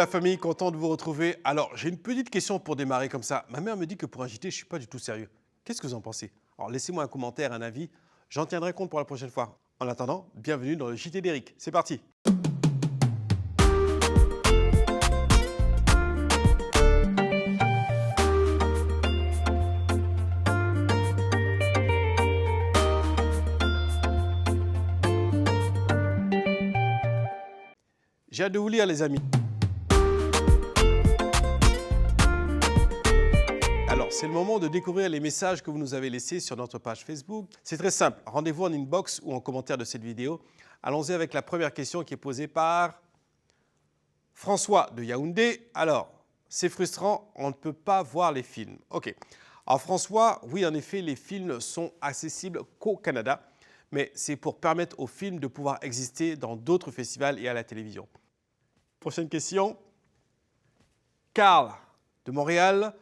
la famille, content de vous retrouver. Alors, j'ai une petite question pour démarrer comme ça. Ma mère me dit que pour un JT, je ne suis pas du tout sérieux. Qu'est-ce que vous en pensez? Alors, laissez-moi un commentaire, un avis. J'en tiendrai compte pour la prochaine fois. En attendant, bienvenue dans le JT d'Eric. C'est parti. J'ai hâte de vous lire, les amis. Alors, c'est le moment de découvrir les messages que vous nous avez laissés sur notre page Facebook. C'est très simple. Rendez-vous en inbox ou en commentaire de cette vidéo. Allons-y avec la première question qui est posée par François de Yaoundé. Alors, c'est frustrant, on ne peut pas voir les films. OK. Alors, François, oui, en effet, les films sont accessibles qu'au Canada, mais c'est pour permettre aux films de pouvoir exister dans d'autres festivals et à la télévision. Prochaine question. Carl de Montréal.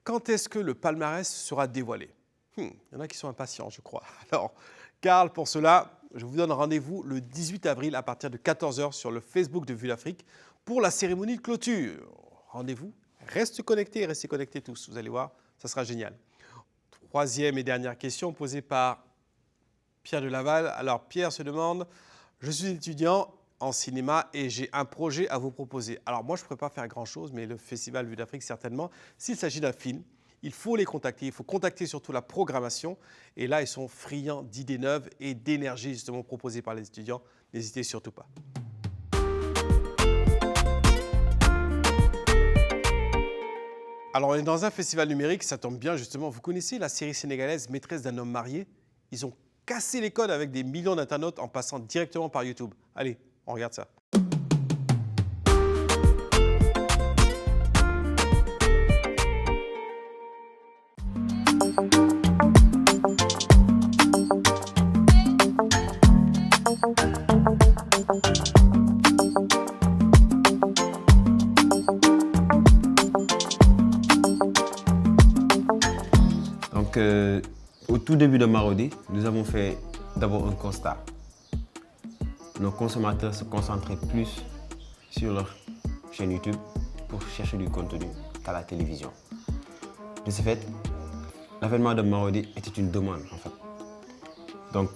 Quand est-ce que le palmarès sera dévoilé? Il y en a qui sont impatients, je crois. Alors, Carl, pour cela, je vous donne rendez-vous le 18 avril à partir de 14 h sur le Facebook de Vue d'Afrique pour la cérémonie de clôture. Rendez-vous, restez connectés tous, vous allez voir, ça sera génial. Troisième et dernière question posée par Pierre de Laval. Alors, Pierre se demande, je suis étudiant en cinéma et j'ai un projet à vous proposer. Alors moi, je ne pourrais pas faire grand-chose, mais le Festival Vue d'Afrique, certainement. S'il s'agit d'un film, il faut les contacter. Il faut contacter surtout la programmation. Et là, ils sont friands d'idées neuves et d'énergie justement proposées par les étudiants. N'hésitez surtout pas. Alors, on est dans un festival numérique, ça tombe bien justement. Vous connaissez la série sénégalaise Maîtresse d'un homme marié? Ils ont cassé les codes avec des millions d'internautes en passant directement par YouTube. Allez, on regarde ça. Donc, au tout début de Marodi, nous avons fait d'abord un constat. Nos consommateurs se concentraient plus sur leur chaîne YouTube pour chercher du contenu qu'à la télévision. De ce fait, l'avènement de Marodi était une demande en fait. Donc,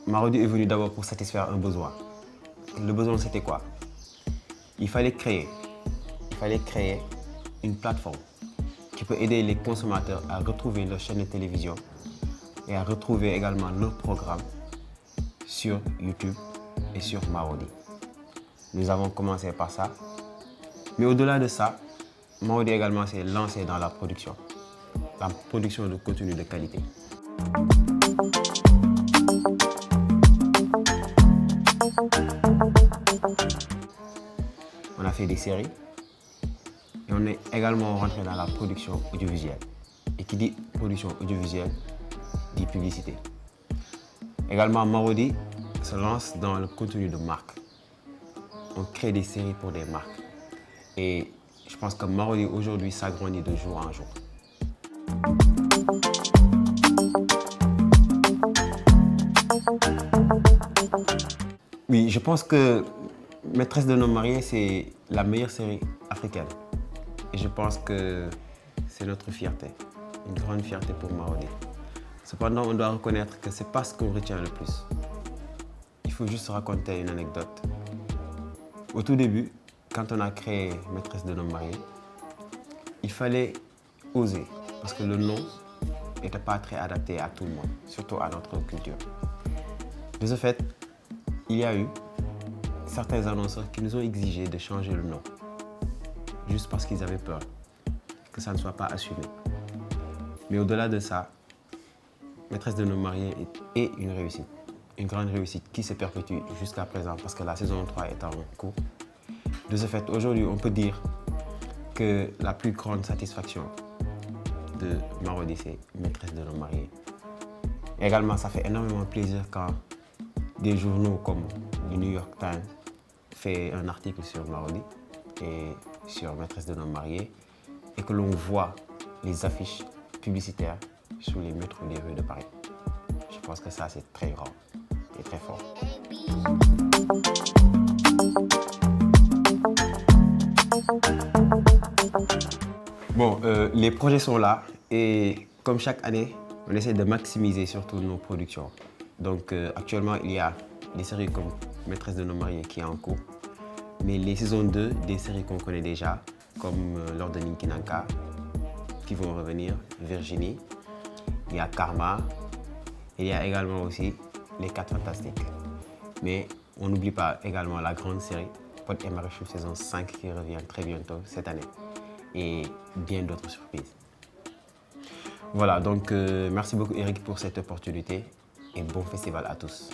Marodi est venu d'abord pour satisfaire un besoin. Le besoin, c'était quoi? Il fallait créer une plateforme qui peut aider les consommateurs à retrouver leur chaîne de télévision et à retrouver également leur programme sur YouTube et sur Marodi. Nous avons commencé par ça. Mais au-delà de ça, Marodi également s'est lancé dans la production de contenu de qualité. On a fait des séries et on est également rentré dans la production audiovisuelle. Et qui dit production audiovisuelle dit publicité. Également, Marodi se lance dans le contenu de marque. On crée des séries pour des marques. Et je pense que Marodi aujourd'hui s'agrandit de jour en jour. Oui, je pense que Maîtresse d'un homme marié, c'est la meilleure série africaine. Et je pense que c'est notre fierté, une grande fierté pour Marodi. Cependant, on doit reconnaître que ce n'est pas ce qu'on retient le plus. Il faut juste raconter une anecdote. Au tout début, quand on a créé Maîtresse d'un homme marié, il fallait oser parce que le nom n'était pas très adapté à tout le monde, surtout à notre culture. De ce fait, il y a eu certains annonceurs qui nous ont exigé de changer le nom, juste parce qu'ils avaient peur que ça ne soit pas assumé. Mais au-delà de ça, Maîtresse d'un homme marié est une réussite, une grande réussite qui se perpétue jusqu'à présent parce que la saison 3 est en cours. De ce fait, aujourd'hui, on peut dire que la plus grande satisfaction de Marodi, c'est Maîtresse d'un homme marié. Également, ça fait énormément plaisir quand des journaux comme le New York Times fait un article sur Marodi et sur Maîtresse d'un homme marié et que l'on voit les affiches publicitaires sur les métros des rues de Paris. Je pense que ça, c'est très grand et très fort. Bon, les projets sont là et comme chaque année, on essaie de maximiser surtout nos productions. Donc actuellement, il y a des séries comme Maîtresse de nos mariés qui est en cours, mais les saisons 2 des séries qu'on connaît déjà, comme Lord de Ninkinanka, qui vont revenir, Virginie, il y a Karma, et il y a également aussi Les 4 Fantastiques. Mais on n'oublie pas également la grande série Pod et Marichou saison 5 qui revient très bientôt cette année et bien d'autres surprises. Voilà, donc merci beaucoup Eric pour cette opportunité et bon festival à tous.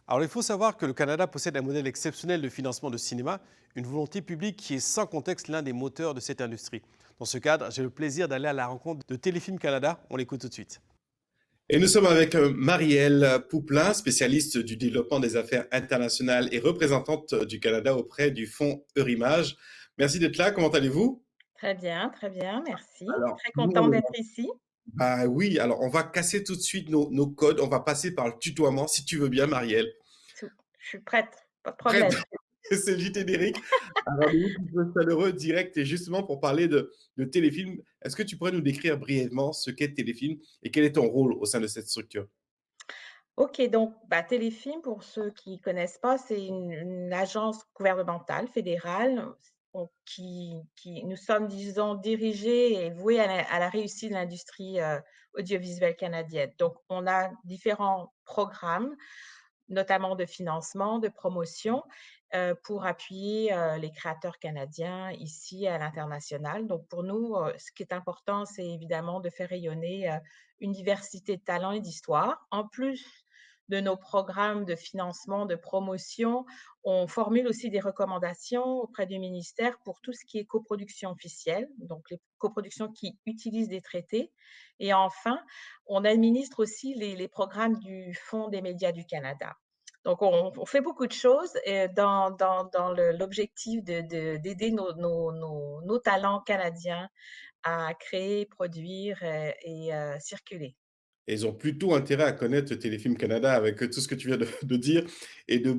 Alors, il faut savoir que le Canada possède un modèle exceptionnel de financement de cinéma, une volonté publique qui est sans contexte l'un des moteurs de cette industrie. Dans ce cadre, j'ai le plaisir d'aller à la rencontre de Téléfilm Canada. On l'écoute tout de suite. Et nous sommes avec Marielle Pouplin, spécialiste du développement des affaires internationales et représentante du Canada auprès du fonds Eurimage. Merci d'être là, comment allez-vous? Très bien, merci. Alors, Très nous, on content est d'être ici. Bah oui, alors on va casser tout de suite nos codes, on va passer par le tutoiement, si tu veux bien, Marielle. Je suis prête, pas de Prête? problème. C'est le JT d'Éric. Un rendez-vous plutôt chaleureux, direct et justement pour parler de Téléfilm. Est-ce que tu pourrais nous décrire brièvement ce qu'est Téléfilm et quel est ton rôle au sein de cette structure? OK, donc Téléfilm, pour ceux qui connaissent pas, c'est une agence gouvernementale fédérale, donc qui nous sommes, disons, dirigés et voués à la réussite de l'industrie, audiovisuelle canadienne. Donc on a différents programmes, notamment de financement, de promotion, pour appuyer, les créateurs canadiens ici à l'international. Donc pour nous, ce qui est important, c'est évidemment de faire rayonner, une diversité de talents et d'histoires. En plus de nos programmes de financement, de promotion, on formule aussi des recommandations auprès du ministère pour tout ce qui est coproduction officielle, donc les coproductions qui utilisent des traités. Et enfin, on administre aussi les programmes du Fonds des médias du Canada. Donc on fait beaucoup de choses dans l'objectif d'aider nos talents canadiens à créer, produire, circuler. Et ils ont plutôt intérêt à connaître Téléfilm Canada avec tout ce que tu viens de dire et de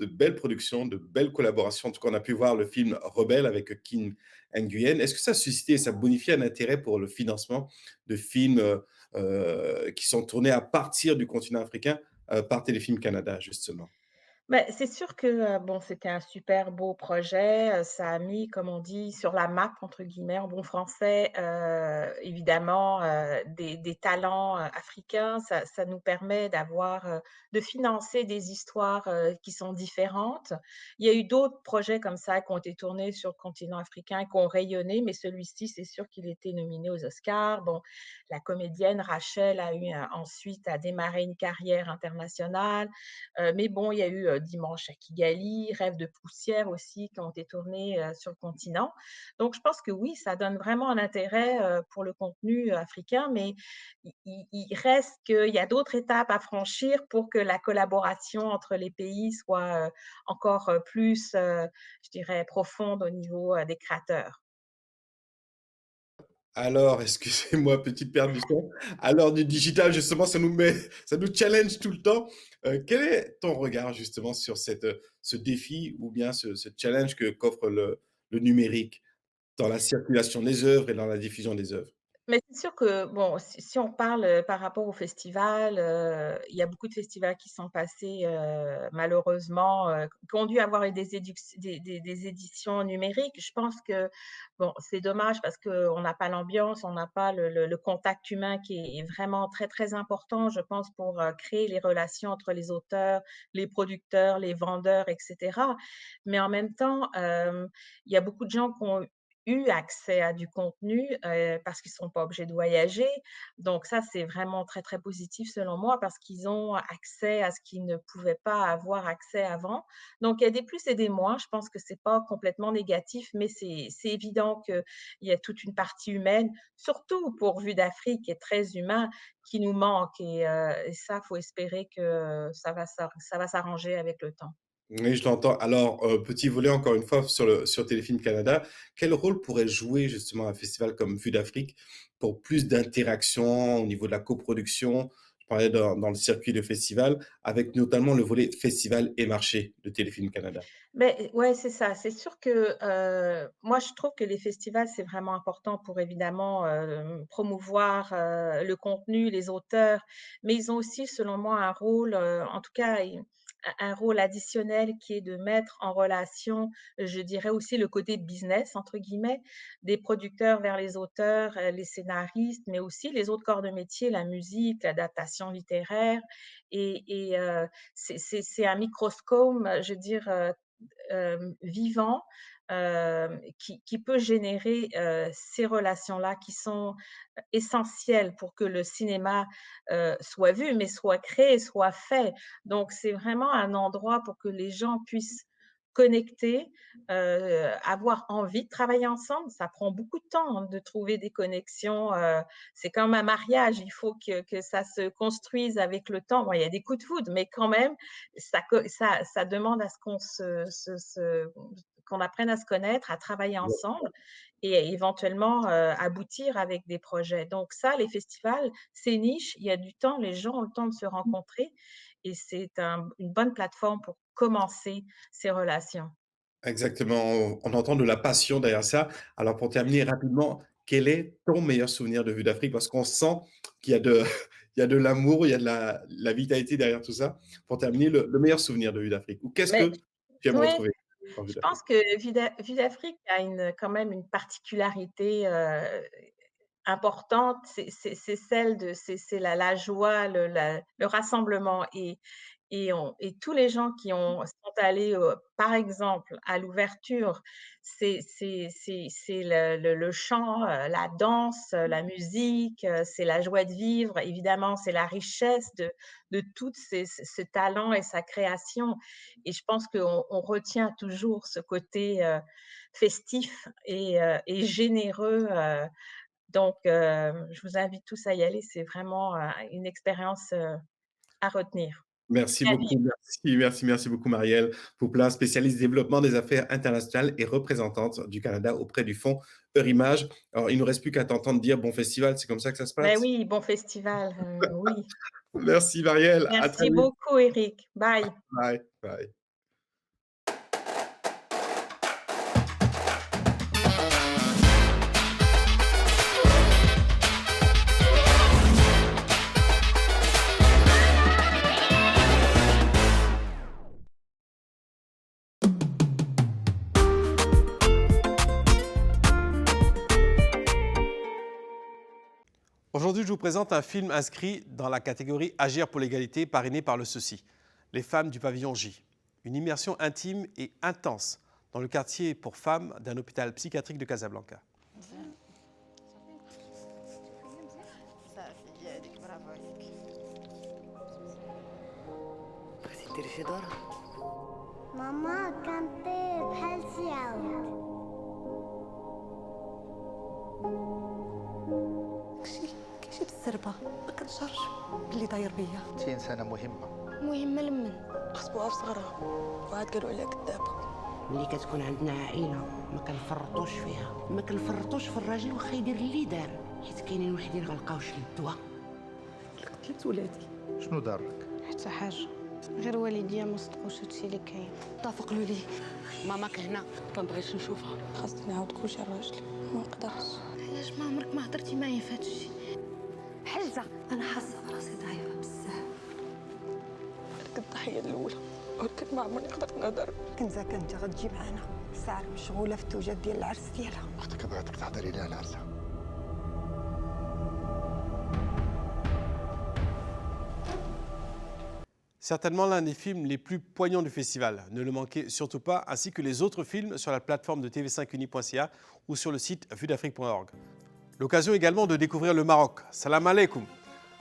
belles productions, de belles collaborations. En tout cas, on a pu voir le film Rebelle avec Kim Nguyen. Est-ce que ça a suscité, ça bonifie un intérêt pour le financement de films qui sont tournés à partir du continent africain par Téléfilm Canada, justement? C'est sûr que, bon, c'était un super beau projet, ça a mis, comme on dit, «sur la map» entre guillemets en bon français, évidemment, des talents, africains. Ça nous permet d'avoir, de financer des histoires, qui sont différentes. Il y a eu d'autres projets comme ça qui ont été tournés sur le continent africain, qui ont rayonné, mais celui-ci, c'est sûr qu'il était nominé aux Oscars. Bon, la comédienne Rachel a démarré une carrière internationale. Mais bon, il y a eu, Dimanche à Kigali, Rêve de poussière aussi qui ont été tournés, sur le continent. Donc je pense que oui, ça donne vraiment un intérêt, pour le contenu, africain, mais il reste qu'il y a d'autres étapes à franchir pour que la collaboration entre les pays soit, encore, plus, je dirais profonde au niveau, des créateurs. Alors, excusez-moi, petite perte du son. À l'heure du digital, justement, ça nous challenge tout le temps. Quel est ton regard justement sur ce défi ou bien ce challenge qu'offre le numérique dans la circulation des œuvres et dans la diffusion des œuvres? Mais c'est sûr que, bon, si on parle, par rapport au festival, il y a beaucoup de festivals qui sont passés, malheureusement, qui ont dû avoir des éditions numériques. Je pense que, bon, c'est dommage parce qu'on n'a pas l'ambiance, on n'a pas le contact humain qui est vraiment très, très important, je pense, pour, créer les relations entre les auteurs, les producteurs, les vendeurs et cetera. Mais en même temps, il y a beaucoup de gens qui ont eu accès à du contenu, parce qu'ils sont pas obligés de voyager. Donc ça, c'est vraiment très, très positif selon moi parce qu'ils ont accès à ce qu'ils ne pouvaient pas avoir accès avant. Donc il y a des plus et des moins. Je pense que c'est pas complètement négatif, mais c'est évident qu'il y a toute une partie humaine, surtout pour Vue d'Afrique qui est très humain, qui nous manque et ça, faut espérer que ça va s'arranger avec le temps. Oui, je l'entends. Alors, petit volet encore une fois sur Téléfilm Canada. Quel rôle pourrait jouer justement un festival comme Vue d'Afrique pour plus d'interaction au niveau de la coproduction? Je parlais dans le circuit de festival, avec notamment le volet festival et marché de Téléfilm Canada. Beh, ouais, c'est ça. C'est sûr que, moi, je trouve que les festivals, c'est vraiment important pour évidemment, promouvoir, le contenu, les auteurs, mais ils ont aussi, selon moi, un rôle, en tout cas, un rôle additionnel qui est de mettre en relation, je dirais aussi le côté «business» entre guillemets, des producteurs vers les auteurs, les scénaristes, mais aussi les autres corps de métier, la musique, l'adaptation littéraire et c'est un microscope, je veux dire, vivant, qui peut générer, ces relations-là qui sont essentielles pour que le cinéma, soit vu, mais soit créé, soit fait. Donc c'est vraiment un endroit pour que les gens puissent connecter, avoir envie de travailler ensemble. Ça prend beaucoup de temps, hein, de trouver des connexions, c'est comme un mariage, il faut que ça se construise avec le temps. Bon, il y a des coups de foudre, mais quand même, ça demande à ce qu'on apprenne à se connaître, à travailler ensemble et éventuellement, aboutir avec des projets. Donc ça, les festivals, c'est niche, il y a du temps, les gens ont le temps de se rencontrer et c'est une bonne plateforme pour commencer ces relations. Exactement, on entend de la passion derrière ça. Alors pour terminer rapidement, quel est ton meilleur souvenir de Vue d'Afrique? Parce qu'on sent qu'il y a de il y a de l'amour, il y a de la vitalité derrière tout ça. Pour terminer, le meilleur souvenir de Vue d'Afrique ou qu'est-ce Mais que tu aimes oui, retrouver dans Vue je d'Afrique? pense que Vue d'Afrique a quand même une particularité, importante, c'est celle de c'est la joie, le rassemblement et tous les gens qui sont allés, par exemple, à l'ouverture, c'est le chant, la danse, la musique, c'est la joie de vivre. Évidemment, c'est la richesse de tout ce talent et sa création et je pense qu'on retient toujours ce côté, festif et généreux, donc je vous invite tous à y aller, c'est vraiment, une expérience, à retenir Merci et à vivre. beaucoup, merci beaucoup Marielle Poupelin, spécialiste développement des affaires internationales et représentante du Canada auprès du fonds Eurimage. Alors, il ne nous reste plus qu'à t'entendre dire bon festival, c'est comme ça que ça se Beh passe? oui, bon festival, oui. Merci Marielle, à très Merci vite. beaucoup Eric. Bye. Bye, bye. Aujourd'hui, je vous présente un film inscrit dans la catégorie Agir pour l'égalité, parrainé par le Ceci, Les femmes du pavillon J. Une immersion intime et intense dans le quartier pour femmes d'un hôpital psychiatrique de Casablanca. صافي هذيك برافو عليك بغيتي ديري شي دورة ماما كنطير بحال شي عود كيجي بالزربه ما كنشعرش باللي داير بيا انت انسانه مهمه مهمه لمن خصبوها في صغرها وعاد قالوا عليها كذابه ملي كتكون عندنا عائله ما كنفرطوش فيها ما كنفرطوش في الراجل واخا يدير اللي دار حيت كاينين وحدين غلقاو شي الدواء قتلت ولادي شنو دارك؟ حتى حاجة غير والديا ما صدقوش هادشي اللي كاين. اتفق له لي ماماك هنا ما بغيتش نشوفها خاصني نعاود كلشي لراجلي ما نقدرش. علاش ما عمرك ما هضرتي معايا في هادشي حجه انا حاسه براسي ضعيفه بزاف كنت الضحيه الاولى ولكن ما عمرني قدرت نهضر كنزه كنت غتجي معنا ساعه مشغوله في التوجات ديال العرس ديالها اختك بغاتك تهضري لي على عرسها. Certainement l'un des films les plus poignants du festival. Ne le manquez surtout pas, ainsi que les autres films sur la plateforme de tv5uni.ca ou sur le site vuedafrique.org. L'occasion également de découvrir le Maroc. Salam alaikum.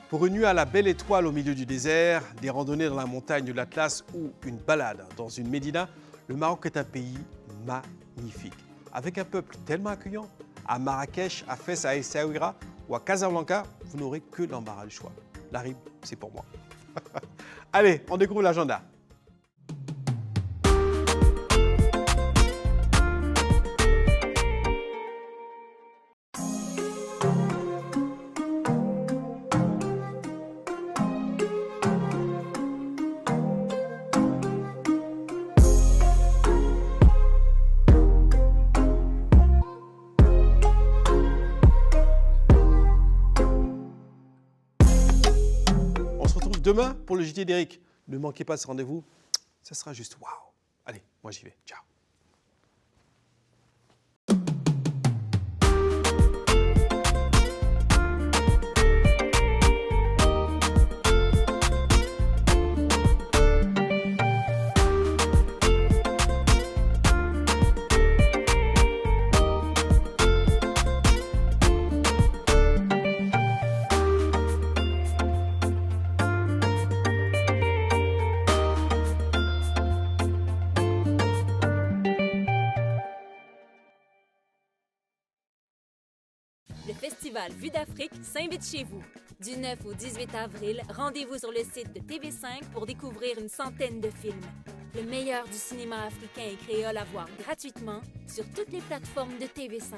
Pour une nuit à la belle étoile au milieu du désert, des randonnées dans la montagne de l'Atlas ou une balade dans une médina, le Maroc est un pays magnifique. Avec un peuple tellement accueillant, à Marrakech, à Fès, à Essaouira ou à Casablanca, vous n'aurez que l'embarras du choix. La rime, c'est pour moi. Allez, on découvre l'agenda. demain pour le JT d'Eric. Ne manquez pas ce rendez-vous, ça sera juste waouh. Allez, moi j'y vais. Ciao. Le festival Vue d'Afrique s'invite chez vous. Du 9 au 18 avril, rendez-vous sur le site de TV5 pour découvrir une centaine de films. Le meilleur du cinéma africain et créole à voir gratuitement sur toutes les plateformes de TV5.